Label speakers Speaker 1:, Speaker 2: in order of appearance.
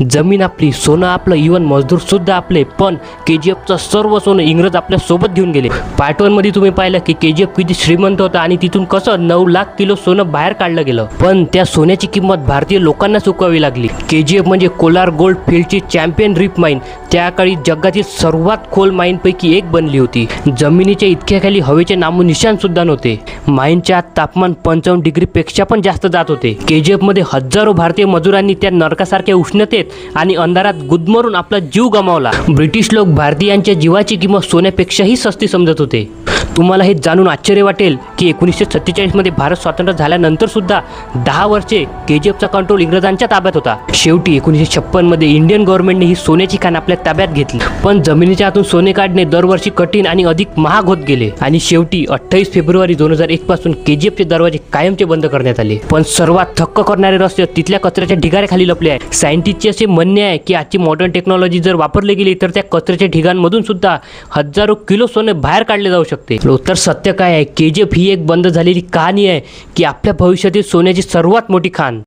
Speaker 1: जमीन आपली, सोनं आपलं, इवन मजदूर सुद्धा आपले. पण KGFचं सर्व सोनं इंग्रज आपल्या सोबत घेऊन गेले. पार्ट 1 मध्ये तुम्ही पाहिलं की KGF किती श्रीमंत होता आणि तिथून कसं 9 लाख किलो सोनं बाहेर काढलं गेलं. पण त्या सोन्याची किंमत भारतीय लोकांना चुकवावी लागली. KGF म्हणजे कोलार गोल्ड फील्डची चॅम्पियन रिप माइन त्या काळी जगातील सर्वात खोल माइन पैकी एक बनली होती. जमिनीच्या इतक्या खाली हवेचे नामोनिशाण सुद्धा नव्हते. माइनच्या आत तापमान 55 डिग्री पेक्षा पण जास्त जात होते. KGF मध्ये हजारो भारतीय मजुरांनी त्या नरकासारख्या उष्णतेत आणि अंधारात गुदमरून आपला जीव गमावला. ब्रिटिश लोक भारतीयांच्या जीवाची किंमत सोन्यापेक्षाही सस्ती समजत होते. तुम्हाला हे जाणून आश्चर्य वाटेल की 1947 मध्ये भारत स्वातंत्र्य झाल्यानंतर सुद्धा 10 वर्षे KGFचा कंट्रोल इंग्रजांच्या ताब्यात होता. शेवटी 1956 मध्ये इंडियन गव्हर्नमेंटने ही सोन्याची खाण आपल्या ताब्यात घेतली. पण जमिनीच्या आतून सोने काढणे दरवर्षी कठीण आणि अधिक महाग होत गेले आणि शेवटी 28 फेब्रुवारी 2001 पासून KGFचे दरवाजे कायमचे बंद करण्यात आले. पण सर्वात थक्क करणारे रहस्य तिथल्या कचऱ्याच्या ढिगाऱ्याखाली लपले आहे. सायंटिस्टचे असे म्हणणे आहे की आजची मॉडर्न टेक्नॉलॉजी जर वापरली गेली तर त्या कचऱ्याच्या ढिगांमधून सुद्धा हजारो किलो सोने बाहेर काढले जाऊ शकते. तर सत्य काय आहे? KGF ही एक बंद झालेली कहाणी आहे की आपल्या भविष्यातील सोन्याची सर्वात मोठी खाण.